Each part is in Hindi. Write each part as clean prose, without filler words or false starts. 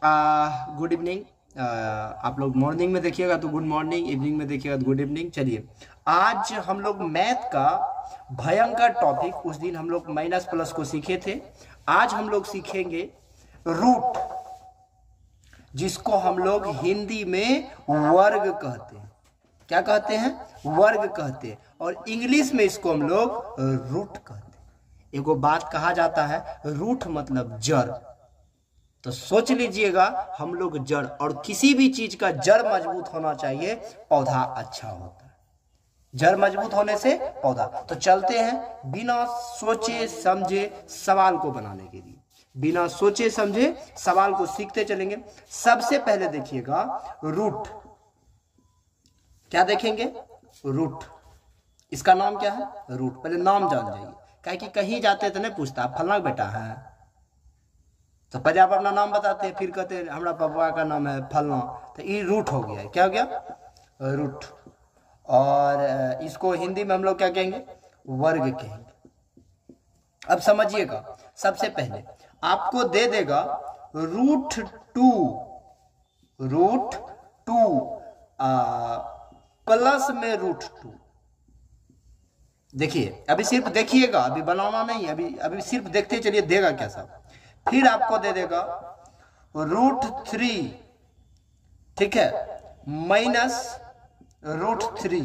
Good evening. आप लोग मॉर्निंग में देखिएगा तो गुड मॉर्निंग, इवनिंग में देखिएगा तो गुड इवनिंग। चलिए, आज हम लोग मैथ का भयंकर टॉपिक, उस दिन हम लोग माइनस प्लस को सीखे थे। आज हम लोग सीखेंगे रूट, जिसको हम लोग हिंदी में वर्ग कहते हैं। क्या कहते हैं? वर्ग कहते हैं। और इंग्लिश में इसको हम लोग रूट कहते हैं। एगो बात कहा जाता है, रूट मतलब जड़। तो सोच लीजिएगा, हम लोग जड़, और किसी भी चीज का जड़ मजबूत होना चाहिए, पौधा अच्छा होता है। जड़ मजबूत होने से पौधा। तो चलते हैं बिना सोचे समझे सवाल को बनाने के लिए। बिना सोचे समझे सवाल को सीखते चलेंगे। सबसे पहले देखिएगा रूट। क्या देखेंगे? रूट। इसका नाम क्या है? रूट। पहले नाम जान जाइए, काहे कि कहीं जाते तो नहीं पूछता फलना बेटा है, तो पहले आप अपना नाम बताते हैं, फिर कहते हैं हमारा पापा का नाम है फलना। तो ये रूट हो गया है। क्या हो गया? रूट। और इसको हिंदी में हम लोग क्या कहेंगे? वर्ग कहेंगे। अब समझिएगा, सबसे पहले आपको दे देगा root two, root two plus में रूट टू। देखिए, अभी सिर्फ देखिएगा, अभी बनाना नहीं, अभी सिर्फ देखते चलिए देगा क्या सब। फिर आपको दे देगा रूट थ्री, ठीक है, माइनस रूट थ्री।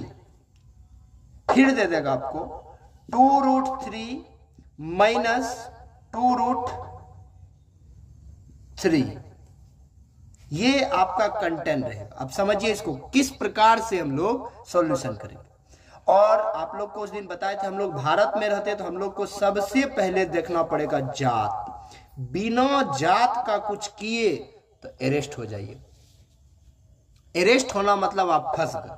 फिर दे देगा आपको two root three minus two root three. ये आपका कंटेंट रहेगा। अब समझिए इसको किस प्रकार से हम लोग सॉल्यूशन करेंगे। और आप लोग को उस दिन बताए थे, हम लोग भारत में रहते तो हम लोग को सबसे पहले देखना पड़ेगा जात। बिना जात का कुछ किए तो अरेस्ट हो जाइए। अरेस्ट होना मतलब आप फंस गए।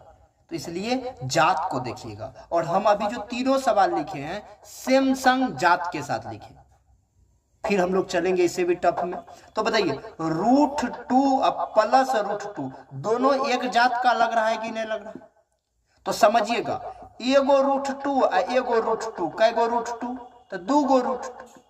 तो इसलिए जात को देखिएगा। और हम अभी जो तीनों सवाल लिखे हैं सेम संग जात के साथ लिखे। फिर हम लोग चलेंगे इससे भी टफ में। तो बताइए, root two plus root two दोनों एक जात का लग रहा है कि नहीं लग रहा? तो समझिएगा, एगो रूट टू और एगो रूट टू, कैगो रूट टू? तो दो गो रूट टू।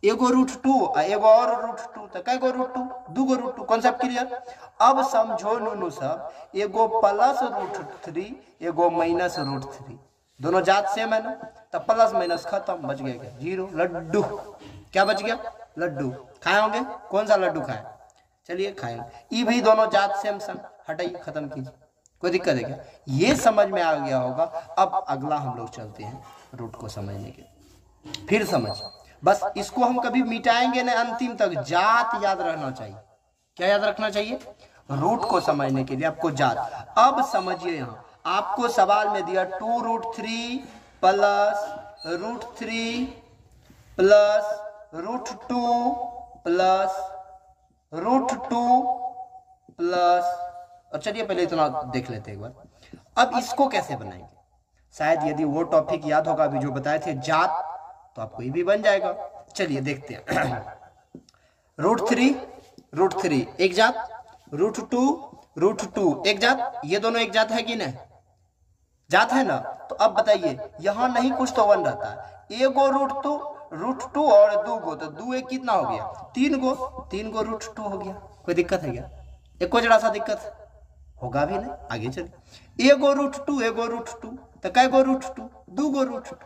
एगो रूट टू और एगो और रूट टू, तो कैगो रूट टू? दो गो रूट टू। Concept clear? अब समझो नुनू सब, एगो प्लस रूट थ्री, एगो माइनस रूट थ्री, दोनों जात सेम है ना? तो प्लस माइनस खत्म, बच गया क्या? जीरो। लड्डू। क्या बच गया? लड्डू। खाए होंगे? कौन सा लड्डू खाए? चलिए खाएंगे। ये भी दोनों जात सेम सन, हटाइए, खत्म कीजिए। कोई दिक्कत है क्या? ये समझ में आ गया होगा। अब अगला हम लोग चलते हैं रूट को समझने के। फिर समझ, बस इसको हम कभी मिटाएंगे ना अंतिम तक। जात याद रहना चाहिए। क्या याद रखना चाहिए? रूट को समझने के लिए आपको जात। अब समझिए, यहां आपको सवाल में दिया two root three plus root three plus root two plus root two plus. और चलिए पहले इतना देख लेते हैं एक बार। अब इसको कैसे बनाएंगे? शायद यदि वो टॉपिक याद होगा अभी जो बताए थे जात, तो आपको ये भी बन जाएगा। चलिए देखते हैं। रूट थ्री एक जात, रूट टू एक जात। ये दोनों एक जात है कि नहीं? जात है ना? तो अब बताइए, यहां नहीं कुछ तो वन रहता है। एगो रूट टू और दो गो, तो दो एक कितना हो गया? तीन गो रूट टू हो गया। कोई दिक्कत है क्या? एक को जरा सा दिक्कत होगा भी नहीं। आगे चलिए, एगो रूट टू, तो कै गो रूट टू? दो गो रूट टू।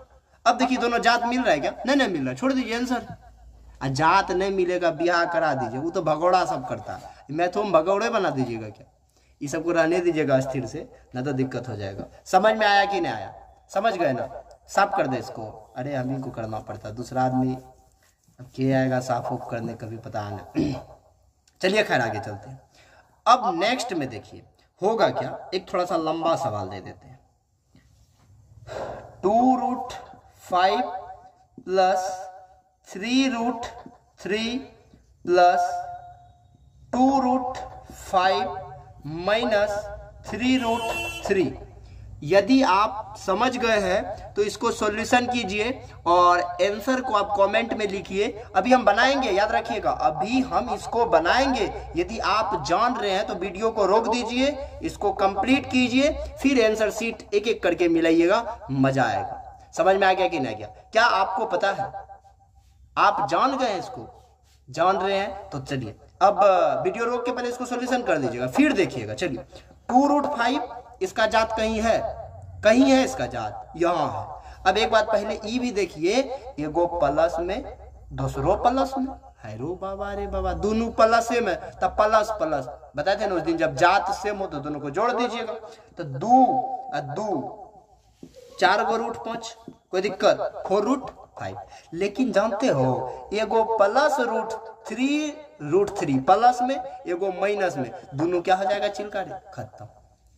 अब देखिए, दोनों जात मिल रहा है क्या? नहीं मिल रहा, छोड़ दीजिए आंसर। जात नहीं मिलेगा, ब्याह करा दीजिए। वो तो भगौड़ा सब करता है। मैथों में भगौड़े बना दीजिएगा क्या? ये सबको रहने दीजिएगा स्थिर से, ना तो दिक्कत हो जाएगा। समझ में आया कि नहीं आया? समझ गए ना? साफ कर दे इसको। अरे हम ही को करना पड़ता, दूसरा आदमी अब क्या आएगा साफ उफ करने, कभी पता नहीं। चलिए खैर आगे चलते हैं। अब नेक्स्ट में देखिए होगा क्या। एक थोड़ा सा लंबा सवाल दे देते हैं। Two root five plus three root three plus two root five minus three root three. यदि आप समझ गए हैं तो इसको सॉल्यूशन कीजिए और आंसर को आप कमेंट में लिखिए। अभी हम बनाएंगे, याद रखिएगा, अभी हम इसको बनाएंगे। यदि आप जान रहे हैं तो वीडियो को रोक दीजिए, इसको कंप्लीट कीजिए, फिर आंसर शीट एक एक करके मिलाइएगा, मजा आएगा। समझ में आ गया कि नहीं गया? क्या आपको पता है? आप जान गए इसको? जान रहे हैं तो चलिए अब वीडियो रोक के पहले इसको सॉल्यूशन कर दीजिएगा, फिर देखिएगा। चलिए 2√5 इसका जात कहीं है इसका जात यहाँ है। अब एक बात पहले ई भी देखिए, एगो प्लस में दूसरो प्लस में है रो बाबा रे बाबा, दोनों प्लस में तब प्लस प्लस बताए थे ना उस दिन, जब जात सेम हो तो दोनों को जोड़ दीजिएगा। तो 2 4 गो रूट 5, कोई दिक्कत, 4√5। लेकिन जानते हो एगो प्लस √3 प्लस में, एगो माइनस में, दोनों क्या हो जाएगा चिलकारी, खत्म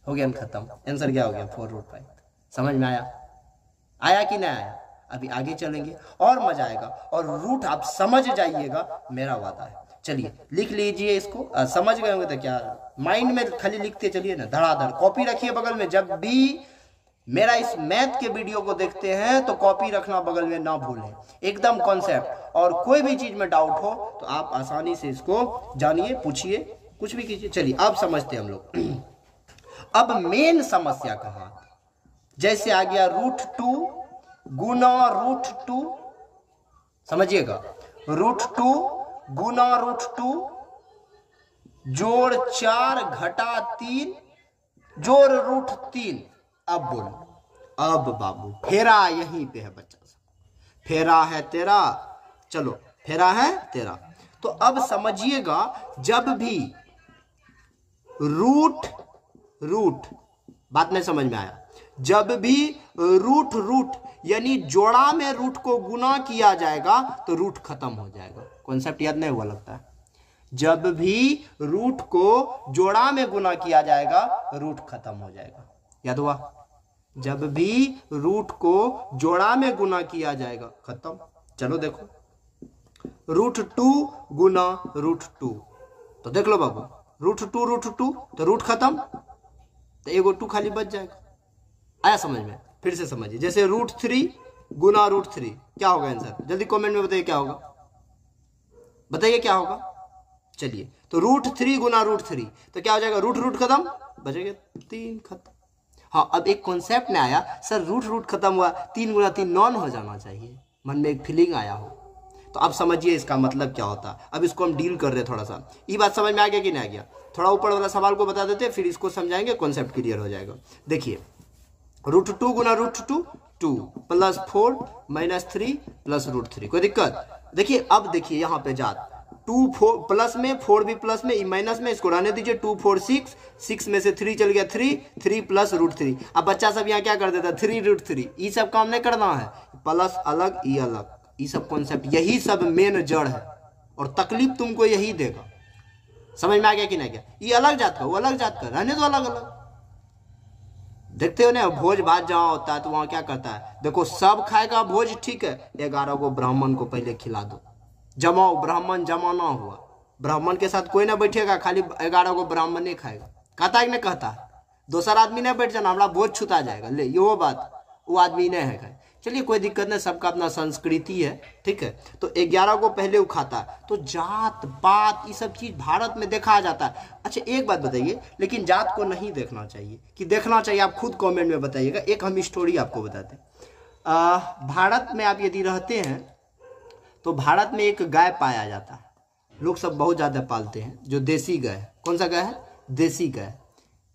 हो गया, खत्म। आंसर क्या हो गया 4√5। समझ में आया कि नहीं आया? अभी आगे चलेंगे और मजा आएगा, और रूट आप समझ जाइएगा, मेरा वादा है। चलिए लिख लीजिए इसको, समझ गए होंगे तो क्या, माइंड में खाली लिखते चलिए ना, धड़ाधड़ कॉपी रखिए बगल में। जब भी मेरा इस मैथ के वीडियो को देखते हैं तो कॉपी रखना बगल में ना भूलें, एकदम कॉन्सेप्ट। और कोई भी चीज में डाउट हो तो आप आसानी से इसको जानिए, पूछिए, कुछ भी कीजिए। चलिए अब समझते हैं हम लोग। अब मेन समस्या कहाँ, जैसे आ गया √2 गुना √2, समझिएगा, √2 गुना √2 जोड़ 4 घटा 3 जोड़ √3। अब बोलो, अब बाबू फेरा यहीं पे है बच्चा सा, फेरा है तेरा, चलो फेरा है तेरा। तो अब समझिएगा, जब भी रूट बात नहीं समझ में आया, जब भी रूट यानी जोड़ा में रूट को गुना किया जाएगा तो रूट खत्म हो जाएगा। कॉन्सेप्ट याद नहीं हुआ लगता है? जब भी रूट को जोड़ा में गुना किया जाएगा रूट खत्म हो जाएगा, याद हुआ? जब भी रूट को जोड़ा में गुना किया जाएगा खत्म। चलो देखो, √2 गुना √2, तो देख लो बाबू, √2 तो रूट खत्म, तो एगो 2 खाली बच जाएगा। आया समझ में? फिर से समझिए, जैसे √3 गुना √3 क्या होगा आंसर? जल्दी कमेंट में बताइए क्या होगा, बताइए क्या होगा। चलिए तो √3 गुना √3 तो क्या हो जाएगा, रूट खत्म, बचेगा 3 खत्म। हाँ, अब एक कॉन्सेप्ट में आया, सर रूट खत्म हुआ, 3 गुना 3 9 हो जाना चाहिए, मन में एक फीलिंग आया हो। तो अब समझिए इसका मतलब क्या होता है। अब इसको हम डील कर रहे हैं थोड़ा सा, ये बात समझ में आ गया कि नहीं आ गया? थोड़ा ऊपर वाला सवाल को बता देते, फिर इसको समझाएंगे, कॉन्सेप्ट क्लियर हो जाएगा। देखिए √2 गुना √2 2 प्लस 4 माइनस 3 प्लस √3, कोई दिक्कत? देखिए अब देखिए यहाँ पे जात 2 4 प्लस में, 4 भी प्लस में, माइनस में, इसको रहने दीजिए। 2 4 6, 6 में से 3 चल गया 3 प्लस √3। अब बच्चा सब यहाँ क्या कर देता है, 3√3। ये सब काम नहीं करना है, प्लस अलग ई अलग, ये सब कॉन्सेप्ट, यही सब मेन जड़ है, और तकलीफ तुमको यही देगा। समझ में आ गया कि नहीं गया? ये अलग जात का, वो अलग जात का, रहने दो अलग अलग। देखते हो ना, भोज भात जहाँ होता है तो वहां क्या करता है, देखो सब खाएगा भोज, ठीक है, 11 को ब्राह्मण को पहले खिला दो, जमाओ, ब्राह्मण जमा ना हुआ, ब्राह्मण के साथ कोई ना बैठेगा, खाली 11 को ब्राह्मण नहीं खाएगा। कहता है कि नहीं कहता है? दोसर आदमी नहीं बैठ जाना, हमारा भोज छूता जाएगा, ले ये वो बात, वो आदमी नहीं है। चलिए कोई दिक्कत नहीं, सबका अपना संस्कृति है, ठीक है। तो 11 को पहले वो खाता है, तो जात पात ये सब चीज भारत में देखा जाता है। अच्छा एक बात बताइए, लेकिन जात को नहीं देखना चाहिए कि देखना चाहिए? आप खुद कमेंट में बताइएगा। एक हम स्टोरी आपको बताते हैं। भारत में आप यदि रहते हैं तो भारत में एक गाय पाया जाता है, लोग सब बहुत ज्यादा पालते हैं, जो देसी गाय। कौन सा गाय है? देसी गाय।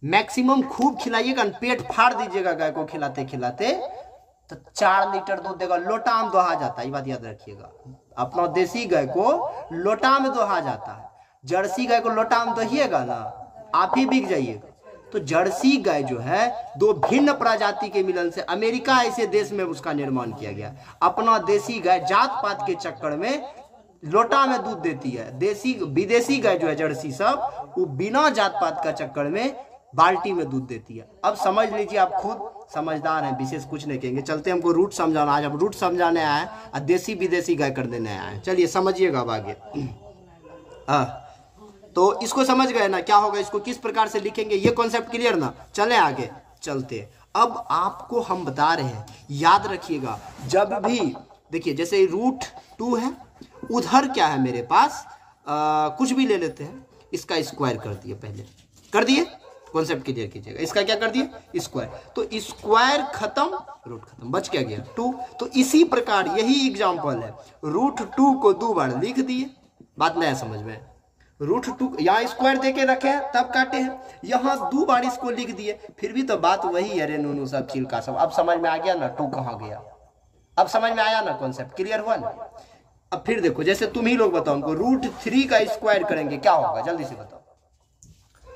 मैक्सिमम खूब खिलाइएगा, पेट फाड़ दीजिएगा गाय को खिलाते खिलाते, तो 4 लीटर दूध देगा, लोटा में दोहा जाता है। ये बात याद रखिएगा, अपना देसी गाय को लोटा में दोहा जाता है। जर्सी गाय को लोटा में दोहिएगा ना, आप ही बिक जाइएगा। तो जर्सी गाय जो है 2 भिन्न प्रजाति के मिलन से अमेरिका ऐसे देश में उसका निर्माण किया गया। अपना देसी गाय जात पात के चक्कर में लोटा में दूध देती है, विदेशी गाय जो है जर्सी सब, वो बिना जात पात का चक्कर में बाल्टी में दूध देती है। अब समझ लीजिए, आप खुद समझदार हैं, विशेष कुछ नहीं कहेंगे। चलते हमको रूट समझाना, आज हम रूट समझाने आए और देसी विदेशी गाय कर देने आए। चलिए समझिएगा अब आगे। तो इसको समझ गए ना क्या होगा, इसको किस प्रकार से लिखेंगे, ये कॉन्सेप्ट क्लियर ना? चले आगे चलते। अब आपको हम बता रहे हैं, याद रखिएगा, जब भी देखिए जैसे √2 है, उधर क्या है मेरे पास, कुछ भी ले लेते हैं, इसका स्क्वायर कर दिए, पहले कर दिए, कॉन्सेप्ट क्लियर कीजिएगा। इसका क्या कर दिए, स्क्वायर, तो स्क्वायर खत्म, रूट खत्म, बच क्या गया 2। तो इसी प्रकार यही एग्जांपल है, √2 को 2 बार लिख दिए, बात नहीं समझ में, रूट 2 यहाँ स्क्वायर देके रखे हैं तब काटे हैं, यहाँ 2 बार इसको लिख दिए, फिर भी तो बात वही है रे नूनू सब चिल का सब। अब समझ में आ गया ना 2 कहाँ गया, अब समझ में आया ना, कॉन्सेप्ट क्लियर हुआ ना। अब फिर देखो, जैसे तुम ही लोग बताओ हमको, रूट 3 का स्क्वायर करेंगे क्या होगा, जल्दी से बताओ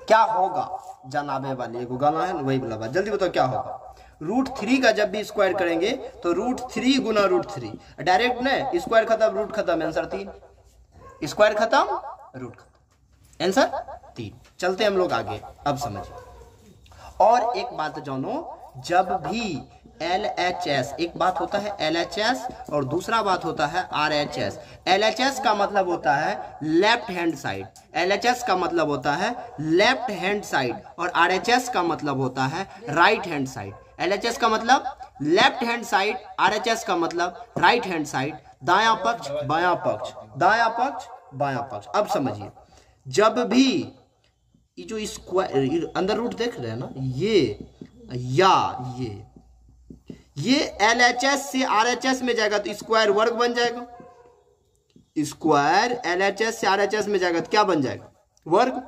क्या होगा। जनाबे वाली एगो गाना है ना, वही वाला बात, जल्दी बताओ क्या होगा। रूट 3 का जब भी स्क्वायर करेंगे तो रूट 3 गुना रूट 3, डायरेक्ट न स्क्वायर खत्म रूट खत्म, आंसर 3, स्क्वायर खत्म रूट खत्म, आंसर 3। चलते हम लोग आगे, अब समझिए। और एक बात जानो, जब भी LHS, एक बात होता है LHS और दूसरा बात होता है RHS। LHS का मतलब होता है लेफ्ट हैंड साइड, LHS का मतलब होता है लेफ्ट हैंड साइड, और RHS का मतलब होता है राइट हैंड साइड। LHS का मतलब लेफ्ट हैंड साइड, RHS का मतलब राइट हैंड साइड, दायां पक्ष बायां पक्ष, दायां पक्ष बायां पक्ष। अब समझिए, जब भी ये जो स्क्वायर अंदर रूट देख रहे हैं ना, ये LHS से RHS में जाएगा तो स्क्वायर वर्ग बन जाएगा, स्क्वायर LHS से RHS में जाएगा तो क्या बन जाएगा, वर्ग।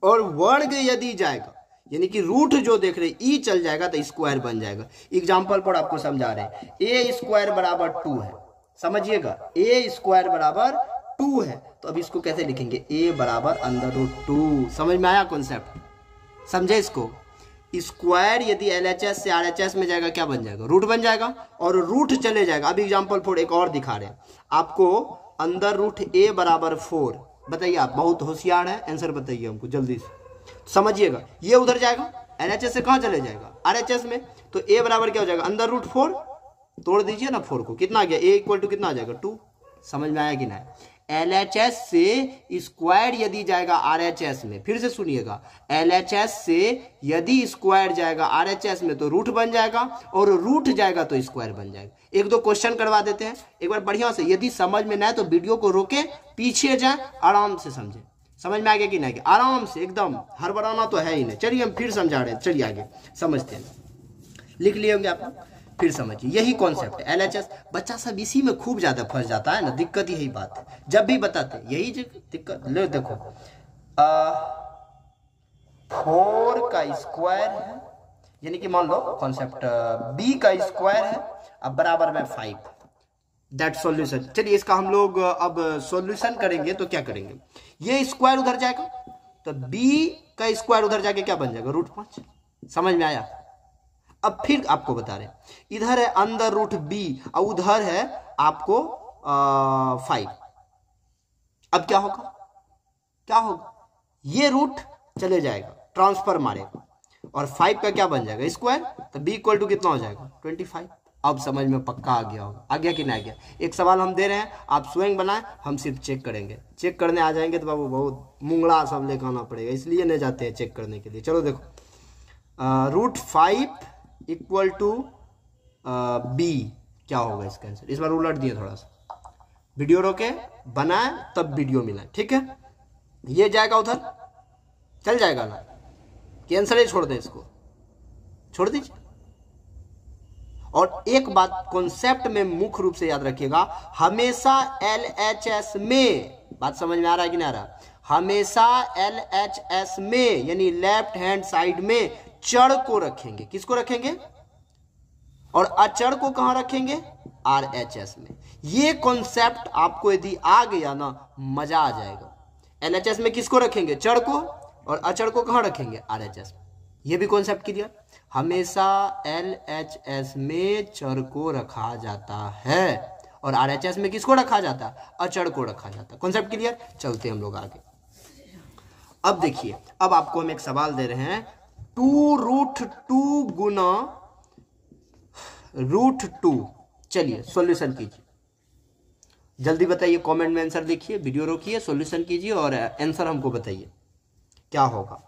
और वर्ग यदि जाएगा, यानी कि रूट जो देख रहे ई चल जाएगा तो स्क्वायर बन जाएगा। एग्जांपल पर आपको समझा रहे हैं, ए स्क्वायर बराबर 2 है, समझिएगा, ए स्क्वायर बराबर 2 है, तो अब इसको कैसे लिखेंगे, ए बराबर अंडर रूट 2। समझ में आया कॉन्सेप्ट, समझे इसको। स्क्वायर यदि LHS से RHS में जाएगा क्या बन जाएगा, रूट बन जाएगा, और रूट चले जाएगा। अब एग्जांपल फॉर एक और दिखा रहे हैं आपको, अंदर रूट ए बराबर 4। बताइए, आप बहुत होशियार हैं, आंसर बताइए हमको जल्दी से, समझिएगा। ये उधर जाएगा, LHS से कहाँ चले जाएगा, RHS में, तो ए बराबर क्या हो जाएगा, अंदर रूट 4, तोड़ दीजिए ना 4 को, कितना आ गया, ए इक्वल टू कितना आ जाएगा, 2। समझ में आया कि ना। LHS से स्क्वायर यदि जाएगा RHS में, फिर से सुनिएगा, LHS से यदि स्क्वायर जाएगा RHS में तो रूट बन जाएगा, और रूट जाएगा तो स्क्वायर बन जाएगा। एक दो क्वेश्चन करवा देते हैं एक बार बढ़िया से, यदि समझ में ना आए तो वीडियो को रोके पीछे जाए, आराम से समझे। समझ में आ गया कि नहीं, आराम से एकदम, हड़बड़ाना तो है ही नहीं। चलिए हम फिर समझा रहे हैं, चलिए आगे समझते हैं। लिख लिए होंगे आप, फिर समझिए, यही कॉन्सेप्ट है LHS। बच्चा सब इसी में खूब ज्यादा फंस जाता है ना, दिक्कत यही बात है, जब भी बताते हैं यही दिक्कत। ले देखो, 4 का स्क्वायर है, यानी कि मान लो कॉन्सेप्ट b का स्क्वायर है, अब बराबर में 5, दैट सॉल्यूशन। चलिए इसका हम लोग अब सॉल्यूशन करेंगे तो क्या करेंगे, ये स्क्वायर उधर जाएगा तो b का स्क्वायर उधर जाके क्या बन जाएगा, रूट 5। समझ में आया। अब फिर आपको बता रहे हैं, इधर है अंदर रूट b और उधर है आपको 5। अब क्या होगा, क्या होगा, ये रूट चले जाएगा, ट्रांसफर मारेगा, और 5 का क्या बन जाएगा, स्क्वायर, तो b इक्वल टू कितना हो जाएगा, 25। अब समझ में पक्का आ गया होगा, आ गया कि नहीं आ गया। एक सवाल हम दे रहे हैं, आप स्वयं बनाएं, हम सिर्फ चेक करेंगे। चेक करने आ जाएंगे तो बाबू बहुत मुंगला सब लेकर आना पड़ेगा, इसलिए नहीं जाते हैं चेक करने के लिए। चलो देखो, रूट 5 इक्वल टू b, क्या होगा इसका आंसर। इस बार उलट दिए थोड़ा सा, वीडियो रोके बनाए तब वीडियो मिला, ठीक है। ये जाएगा उधर, चल जाएगा ना, कि आंसर ही छोड़ दे, इसको छोड़ दीजिए। और एक बात कॉन्सेप्ट में मुख्य रूप से याद रखिएगा, हमेशा LHS में, बात समझ में आ रहा है कि नहीं आ रहा, हमेशा LHS में यानी लेफ्ट हैंड साइड में चर को रखेंगे। किसको रखेंगे, और अचर को कहां रखेंगे, RHS में। ये कॉन्सेप्ट आपको यदि आ गया ना, मजा आ जाएगा। LHS में किसको रखेंगे, चर को, और अचर को कहां रखेंगे, RHS में। ये भी कॉन्सेप्ट क्लियर। हमेशा LHS में चर को रखा जाता है, और RHS में किसको रखा जाता है, अचर को रखा जाता है। Concept clear. चलते हम लोग आगे। अब देखिए, अब आपको हम एक सवाल दे रहे हैं, 2√2 गुना √2। चलिए सॉल्यूशन कीजिए, जल्दी बताइए, कमेंट में आंसर लिखिए, वीडियो रोकिए, सॉल्यूशन कीजिए और आंसर हमको बताइए क्या होगा।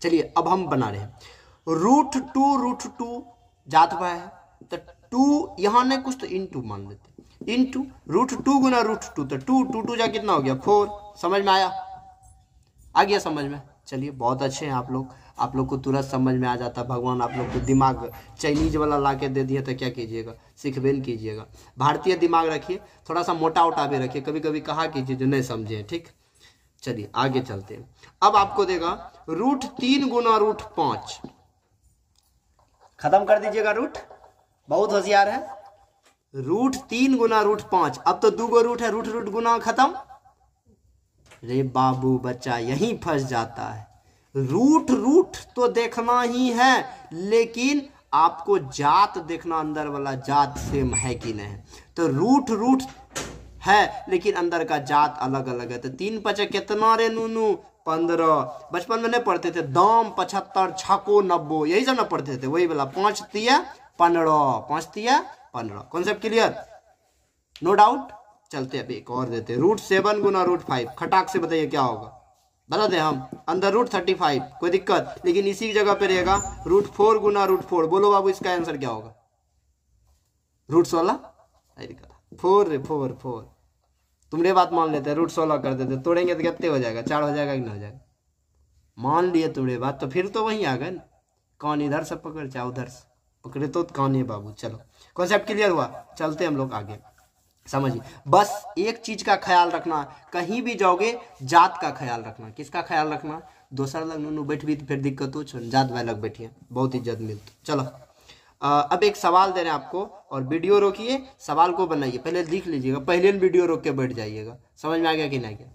चलिए अब हम बना रहे हैं, √2 जात हुआ है तो 2 यहां ने कुछ तो इनटू मान लेते, इनटू √2 गुना √2, तो 2 जा कितना हो गया, 4। समझ में आया, आ गया समझ में। चलिए बहुत अच्छे हैं आप लोग। आप लोग को तुरंत समझ में आ जाता। भगवान आप लोग को दिमाग चाइनीज वाला ला के दे दिया तो क्या कीजिएगा, सीखबे न कीजिएगा। भारतीय दिमाग रखिए, थोड़ा सा मोटा उटा भी रखिए, कभी कभी कहा कीजिए जो नहीं समझे। ठीक, चलिए आगे चलते हैं। अब आपको देगा √3 गुना √5, खत्म कर दीजिएगा रूट, बहुत होशियार है। √3 गुना √5, अब तो 2 गो रूट है, रूट रूट गुना खत्म। रे बाबू बच्चा यहीं फंस जाता है। रूट रूट तो देखना ही है, लेकिन आपको जात देखना, अंदर वाला जात सेम है कि नहीं। तो रूट रूट है लेकिन अंदर का जात अलग अलग है। तो 3 5 कितना रे नूनू, 15। बचपन में नहीं पढ़ते थे दाम 75 छको 90, यही सब ना पढ़ते थे, वही वाला। 5 तिया 15, 5 तिया 15। Concept clear, no doubt. चलते अब एक और देते, √7 गुना √5, खटाक से बताइए क्या होगा, बता दें हम। अंदर √35, कोई दिक्कत, लेकिन इसी जगह पे रहेगा √4 गुना √4। बोलो बाबू इसका आंसर क्या होगा, √16। 4 तुमने बात मान लेते हैं, √16 कर देते, तोड़ेंगे तो कितने हो जाएगा, 4 हो जाएगा कि नहीं हो जाएगा। मान लिए तुमने बात, तो फिर तो वहीं आ गए ना, कौन इधर से पकड़ चाहे उधर से पकड़े तो कौन है बाबू। चलो कॉन्सेप्ट क्लियर हुआ, चलते हम लोग आगे। समझिए, बस एक चीज का ख्याल रखना, कहीं भी जाओगे जात का ख्याल रखना। किसका ख्याल रखना, दोसर लग नूनू बैठ भी तो फिर दिक्कत हो, जात भाई लग बैठिए, बहुत इज्जत मिलती। चलो अब एक सवाल दे रहे हैं आपको, और वीडियो रोकिए, सवाल को बनाइए, पहले लिख लीजिएगा, पहले वीडियो रोक के बैठ जाइएगा। समझ में आ गया कि नहीं गया।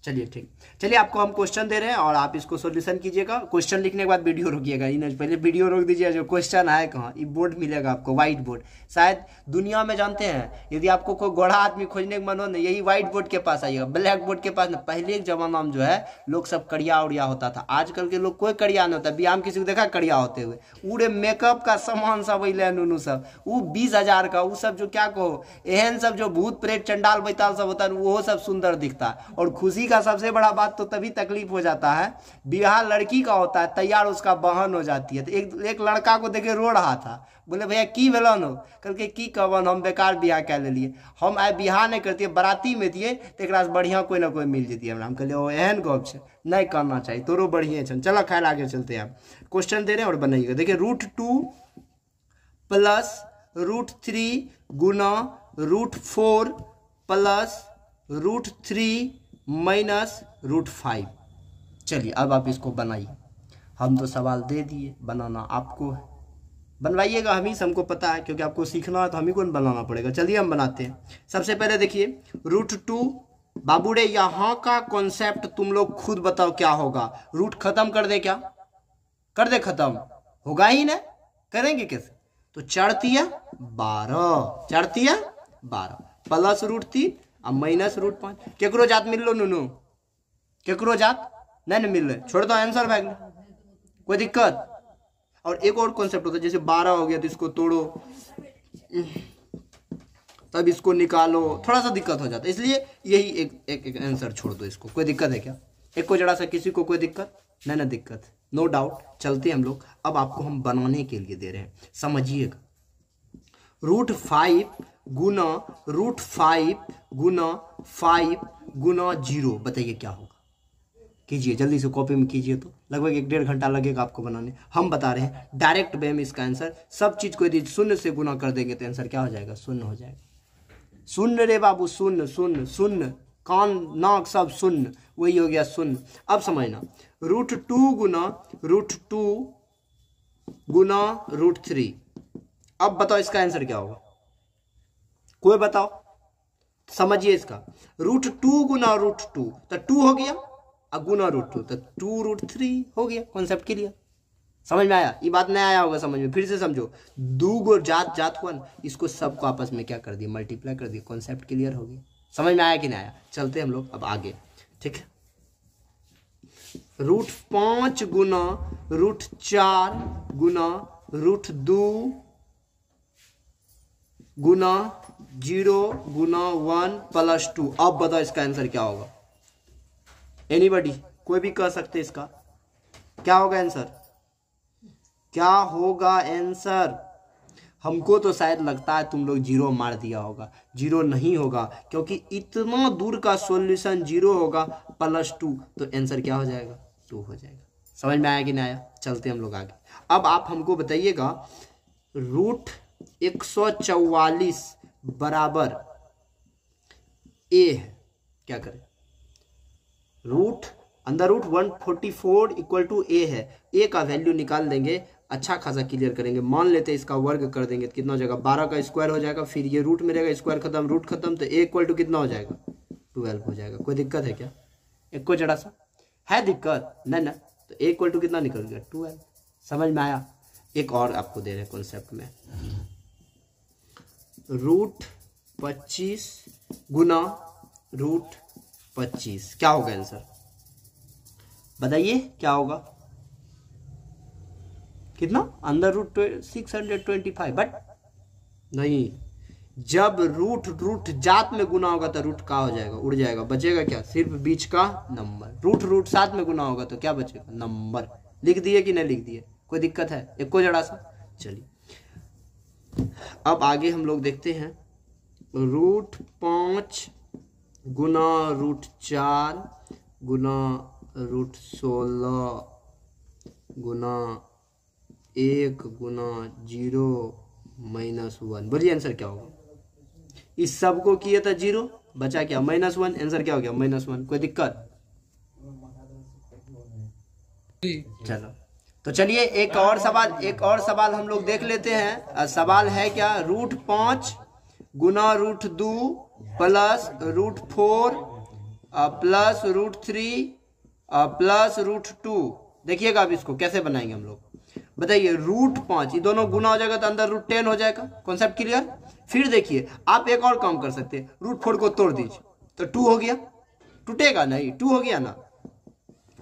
चलिए ठीक, चलिए आपको हम क्वेश्चन दे रहे हैं और आप इसको सॉल्यूशन कीजिएगा। क्वेश्चन लिखने के बाद वीडियो रोकिएगा, पहले वीडियो रोक दीजिए। जो क्वेश्चन है कहाँ, ये बोर्ड मिलेगा आपको, व्हाइट बोर्ड। शायद दुनिया में जानते हैं, यदि आपको कोई गोढ़ा आदमी खोजने का मन हो ना, यही व्हाइट बोर्ड के पास आइएगा, ब्लैक बोर्ड के पास ना। पहले एक जमाना में जो है लोग सब कड़िया उड़िया होता था, आजकल के लोग कोई कड़िया नहीं होता। बिहार में किसी को देखा कड़िया होते हुए, पूरे मेकअप का सामान सब अले नूनू सब, वो 20,000 का, वो सब जो क्या कहो, एहन सब जो भूत प्रेत चंडाल बैताल सब होता है, वो सब सुंदर दिखता है। और खुशी का सबसे बड़ा बात तो तभी तकलीफ हो जाता है, बियाह लड़की का होता है, तैयार उसका बहन हो जाती है। तो एक लड़का को देखे रो रहा था, बोले भैया की भेलन हो, कल के की कहन, हम बेकार बियाह कह लिए, हम आए बियाह नहीं करती, बराती में दिए तो एक बढ़िया कोई ना कोई मिल जेती हमरा। हम कहलिए ओ एहन गप है, नहीं करना चाहिए, तोरो बढ़िया छन। चलो खैर आगे चलते हैं, क्वेश्चन दे रहे हैं और बनाइएगा। देखिए √2 प्लस √3 गुना √4 प्लस √3 माइनस √5। चलिए अब आप इसको बनाइए, हम तो सवाल दे दिए, बनाना आपको है, बनवाइएगा। हम ही हमको पता है, क्योंकि आपको सीखना है तो हम ही को बनाना पड़ेगा। चलिए हम बनाते हैं। सबसे पहले देखिए √2, बाबू रे यहाँ का कॉन्सेप्ट तुम लोग खुद बताओ क्या होगा। रूट खत्म कर दे, क्या कर दे, खत्म होगा ही ना, करेंगे कैसे। तो चढ़तिया 12, चढ़तिया 12 प्लस √3 अब माइनस √5। केकरो जात मिल लो नूनू, केकरो जात नहीं मिल रहे, छोड़ दो, आंसर भाग, कोई दिक्कत। और एक और कॉन्सेप्ट होता है, जैसे 12 हो गया तो इसको तोड़ो, तब इसको निकालो, थोड़ा सा दिक्कत हो जाता है, इसलिए यही एक आंसर छोड़ दो इसको। कोई दिक्कत है क्या, एक को जरा सा किसी को कोई दिक्कत नहीं ना, दिक्कत नो डाउट। चलते हम लोग, अब आपको हम बनाने के लिए दे रहे हैं, समझिएगा। √5 गुना √5 गुना 5 गुना 0, बताइए क्या होगा। कीजिए जल्दी से, कॉपी में कीजिए, तो लगभग 1-1.5 घंटा लगेगा आपको बनाने। हम बता रहे हैं डायरेक्ट वे में इसका आंसर, सब चीज को यदि 0 से गुना कर देंगे तो आंसर क्या हो जाएगा, 0 हो जाएगा। 0 रे बाबू, 0 0 0, कान नाक सब 0, वही हो गया 0। अब समझना, √2 गुना √2 गुना √3। अब बताओ इसका आंसर क्या होगा, कोई बताओ, समझिए इसका। √2 गुना √2 तो 2 हो गया, अब गुना √2 तो 2√3 हो गया। कॉन्सेप्ट क्लियर, समझ में आया। ये बात नहीं आया होगा समझ में, फिर से समझो। 2 गो जात हुआ ना, इसको सबको आपस में क्या कर दिया, मल्टीप्लाई कर दिया। कॉन्सेप्ट क्लियर हो गया, समझ में आया कि नहीं आया। चलते हम लोग अब आगे, ठीक है। √5 गुना √4 गुना √2 गुना 0 गुना 1 प्लस 2। अब बताओ इसका आंसर क्या होगा, एनीबॉडी, कोई भी कह सकते इसका क्या होगा आंसर, क्या होगा आंसर। हमको तो शायद लगता है तुम लोग जीरो मार दिया होगा। जीरो नहीं होगा, क्योंकि इतना दूर का सॉल्यूशन जीरो होगा +2, तो आंसर क्या हो जाएगा? 2 हो जाएगा। समझ में आया कि नहीं आया? चलते हम लोग आगे। अब आप हमको बताइएगा √144 बराबर ए है, क्या करें? √144 = ए है। ए का वैल्यू निकाल देंगे, अच्छा खासा क्लियर करेंगे। मान लेते हैं इसका वर्ग कर देंगे तो कितना हो जाएगा? 12 का स्क्वायर हो जाएगा, फिर ये रूट में रहेगा, स्क्वायर खत्म, रूट खत्म, तो ए = कितना हो जाएगा? 12 हो जाएगा। कोई दिक्कत है क्या? एक को जरा सा है दिक्कत? नहीं ना, तो ए = कितना निकल गया? 12। समझ में आया? एक और आपको दे रहे कॉन्सेप्ट में, √25 गुना √25 क्या होगा आंसर? बताइए क्या होगा? कितना? √625। बट नहीं, जब रूट जात में गुना होगा तो रूट का हो जाएगा? उड़ जाएगा। बचेगा क्या? सिर्फ बीच का नंबर। रूट साथ में गुना होगा तो क्या बचेगा? नंबर। लिख दिए कि नहीं लिख दिए? कोई दिक्कत है? एक को जरा सा। चलिए अब आगे हम लोग देखते हैं √5 गुना √4 गुना √16 गुना 1 गुना 0 -1। बोलिए आंसर क्या होगा? इस सब को किया था 0, बचा क्या? -1। आंसर क्या हो गया? -1। कोई दिक्कत? चलो तो चलिए एक और सवाल हम लोग देख लेते हैं। सवाल है क्या? √5 गुना √2 प्लस √4 प्लस √3 प्लस √2। देखिएगा अब इसको कैसे बनाएंगे हम लोग। बताइए √5 ये दोनों गुना हो जाएगा तो अंदर √10 हो जाएगा। Concept clear? फिर देखिए आप एक और काम कर सकते हैं, √4 को तोड़ दीजिए तो 2 हो गया। टूटेगा नहीं, 2 हो गया ना।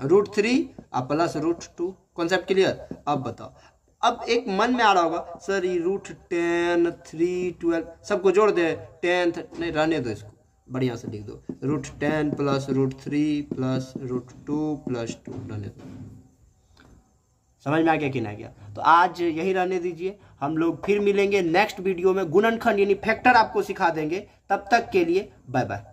√3 प्लस √2। Concept clear? अब बताओ, अब एक मन में आ रहा होगा सर ये √10 3 12 सबको जोड़ दे 10 नहीं, रहने दो इसको, बढ़िया से लिख दो √10 प्लस √3 प्लस √2 प्लस 2 रहने दो। समझ में आ गया कि नहीं गया? तो आज यही रहने दीजिए। हम लोग फिर मिलेंगे नेक्स्ट वीडियो में। गुणनखंड यानी फैक्टर आपको सिखा देंगे। तब तक के लिए बाय बाय।